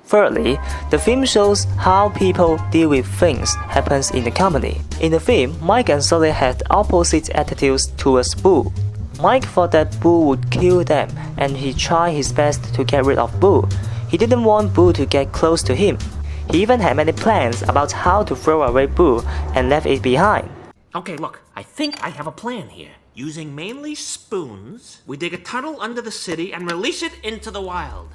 Thirdly, the film shows how people deal with things happens in the company. In the film, Mike and Sully had opposite attitudes towards Boo. Mike thought that Boo would kill them, and he tried his best to get rid of Boo. He didn't want Boo to get close to him. He even had many plans about how to throw away Boo and left it behind. Okay, look, I think I have a plan here. Using mainly spoons, we dig a tunnel under the city and release it into the wild.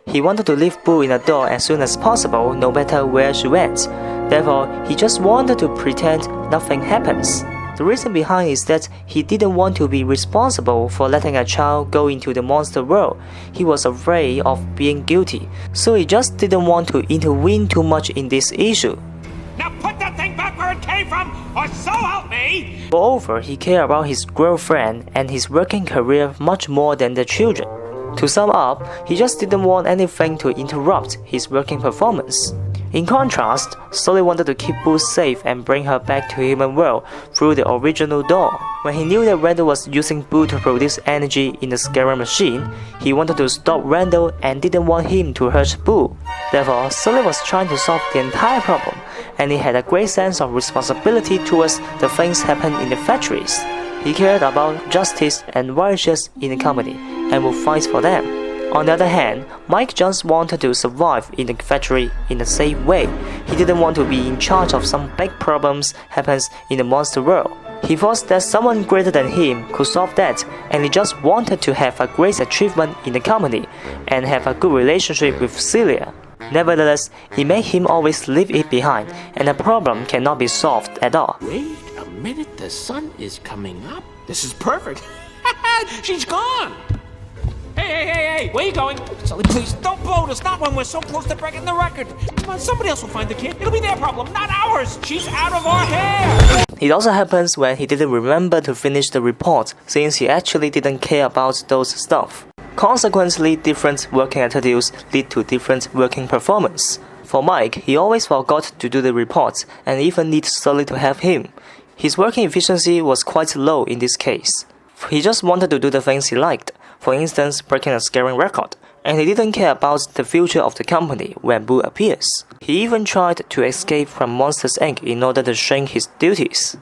He wanted to leave Boo in the door as soon as possible, no matter where she went. Therefore, he just wanted to pretend nothing happens. The reason behind is that he didn't want to be responsible for letting a child go into the monster world. He was afraid of being guilty, so he just didn't want to intervene too much in this issue. Now put that thing back where it came from, or so help me! Moreover, he cared about his girlfriend and his working career much more than the children. To sum up, he just didn't want anything to interrupt his working performance. In contrast, Sully wanted to keep Boo safe and bring her back to human world through the original door. When he knew that Randall was using Boo to produce energy in the scaring machine, he wanted to stop Randall and didn't want him to hurt Boo. Therefore, Sully was trying to solve the entire problem, and he had a great sense of responsibility towards the things happening in the factories. He cared about justice and righteousness in the company and would fight for them. On the other hand, Mike just wanted to survive in the factory in a safe way. He didn't want to be in charge of some big problems happens in the monster world. He thought that someone greater than him could solve that, and he just wanted to have a great achievement in the company and have a good relationship with Celia. Nevertheless, it made him always leave it behind, and the problem cannot be solved at all. Wait a minute, the sun is coming up. This is perfect. She's gone. Hey, where are you going? Sully, please, don't blow us, not when we're so close to breaking the record. Come on, somebody else will find the kid. It'll be their problem, not ours. She's out of our hair. It also happens when he didn't remember to finish the report, since he actually didn't care about those stuff. Consequently, different working attitudes lead to different working performance. For Mike, he always forgot to do the report and even needed Sully to help him. His working efficiency was quite low in this case. He just wanted to do the things he liked, for instance, breaking a scaring record, and he didn't care about the future of the company when Boo appears. He even tried to escape from Monsters Inc. in order to shrink his duties.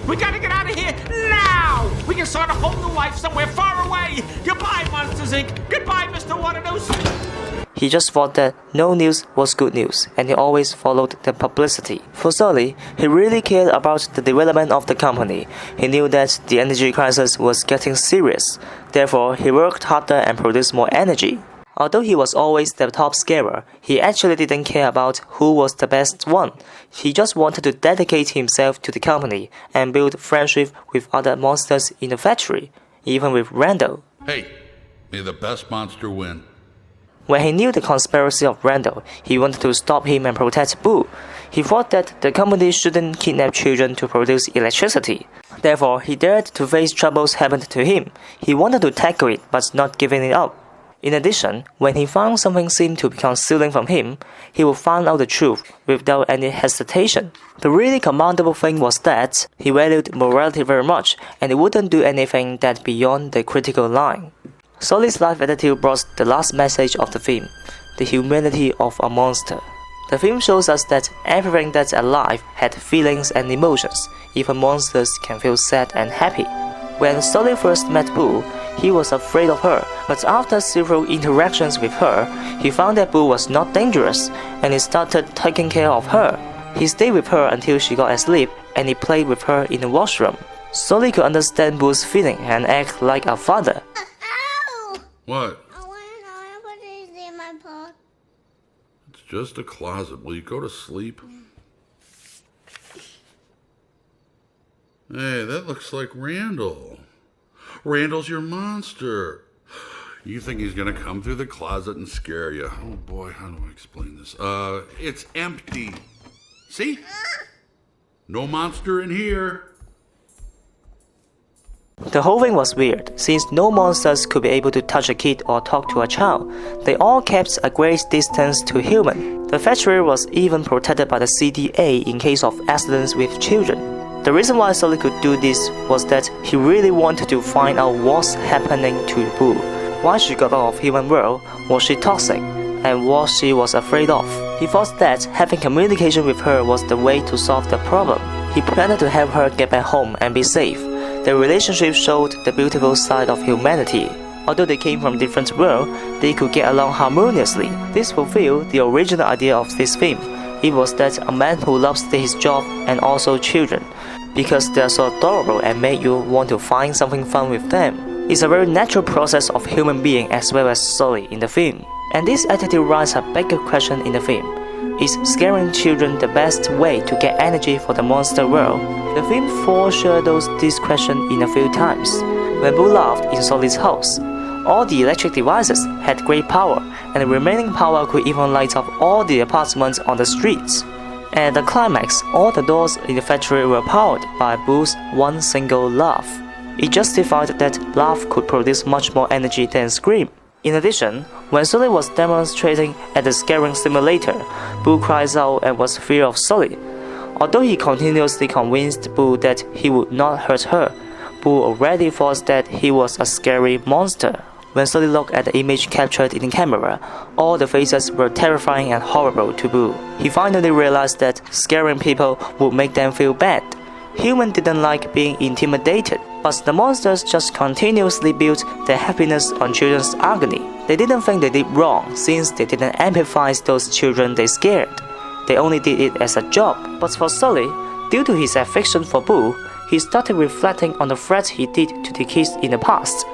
We gotta get out of here now! We can start a whole new life somewhere far away! Goodbye, Monsters Inc.! Goodbye, Mr. Waternoose! He just thought that no news was good news, and he always followed the publicity. For Sully, he really cared about the development of the company. He knew that the energy crisis was getting serious. Therefore, he worked harder and produced more energy. Although he was always the top scarer, he actually didn't care about who was the best one. He just wanted to dedicate himself to the company and build friendship with other monsters in the factory, even with Randall. Hey, may the best monster win. When he knew the conspiracy of Randall, he wanted to stop him and protect Boo. He thought that the company shouldn't kidnap children to produce electricity. Therefore, he dared to face troubles happened to him. He wanted to tackle it, but not giving it up. In addition, when he found something seemed to be concealing from him, he would find out the truth without any hesitation. The really commendable thing was that he valued morality very much, and he wouldn't do anything that beyond the critical line. Sully's life attitude brought the last message of the film, the humanity of a monster. The film shows us that everything that's alive had feelings and emotions. Even monsters can feel sad and happy. When Sully first met Boo, he was afraid of her, but after several interactions with her, he found that Boo was not dangerous, and he started taking care of her. He stayed with her until she got asleep, and he played with her in the washroom. Sully could understand Boo's feeling and act like a father. What? I want to know what is in my pot. It's just a closet. Will you go to sleep? Hey, that looks like Randall. Randall's your monster. You think he's gonna come through the closet and scare you? Oh boy, how do I explain this? It's empty. See? No monster in here. The whole thing was weird, since no monsters could be able to touch a kid or talk to a child. They all kept a great distance to human. The factory was even protected by the CDA in case of accidents with children. The reason why Sully could do this was that he really wanted to find out what's happening to Boo. Why she got out of human world? Was she toxic? and what she was afraid of. He thought that having communication with her was the way to solve the problem. He planned to help her get back home and be safe. Their relationship showed the beautiful side of humanity. Although they came from different worlds, they could get along harmoniously. This fulfilled the original idea of this film. It was that a man who loves his job and also children, because they are so adorable and make you want to find something fun with them. It's a very natural process of human being as well as Sully in the film. And this attitude raises a bigger question in the film. Is scaring children the best way to get energy for the monster world? The film foreshadows this question in a few times. When Boo lived in Sully's house, all the electric devices had great power, and the remaining power could even light up all the apartments on the streets. At the climax, all the doors in the factory were powered by Boo's one single laugh. It justified that laugh could produce much more energy than scream. In addition, when Sully was demonstrating at the scaring simulator, Boo cries out and was fear of Sully. Although he continuously convinced Boo that he would not hurt her, Boo already thought that he was a scary monster. When Sully looked at the image captured in the camera, all the faces were terrifying and horrible to Boo. He finally realized that scaring people would make them feel bad. Humans didn't like being intimidated, but the monsters just continuously built their happiness on children's agony. They didn't think they did wrong since they didn't empathize those children they scared. They only did it as a job. But for Sully, due to his affection for Boo, he started reflecting on the threats he did to the kids in the past.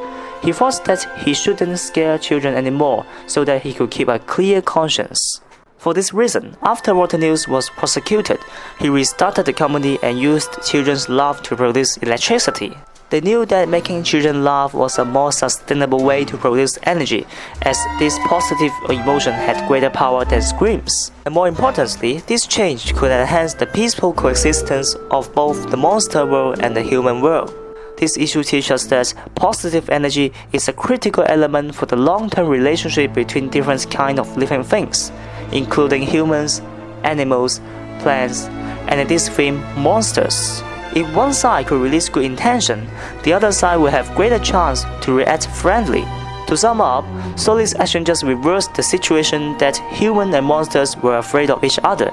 He thought that he shouldn't scare children anymore so that he could keep a clear conscience. For this reason, after Water News was prosecuted, he restarted the company and used children's laugh to produce electricity. They knew that making children laugh was a more sustainable way to produce energy, as this positive emotion had greater power than screams. And more importantly, this change could enhance the peaceful coexistence of both the monster world and the human world. This issue teaches us that positive energy is a critical element for the long-term relationship between different kinds of living things, including humans, animals, plants, and in this film, monsters. If one side could release good intention, the other side will have greater chance to react friendly. To sum up, Sully's action just reversed the situation that humans and monsters were afraid of each other,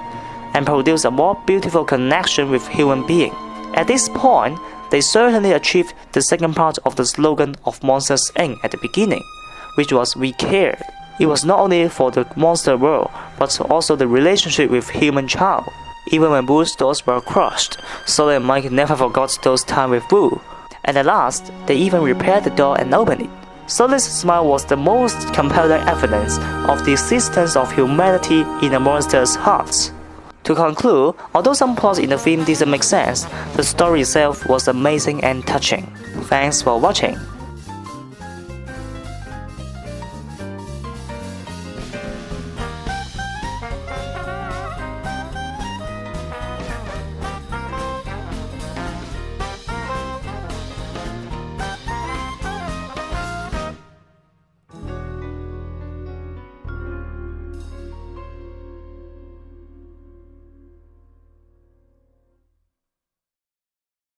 and produced a more beautiful connection with human beings. At this point, they certainly achieved the second part of the slogan of Monsters Inc. at the beginning, which was "We Care." It was not only for the monster world, but also the relationship with human child. Even when Boo's doors were crushed, Sully and Mike never forgot those times with Boo. And at last, they even repaired the door and opened it. Sully's smile was the most compelling evidence of the existence of humanity in a monster's heart. To conclude, although some plots in the film didn't make sense, the story itself was amazing and touching. Thanks for watching.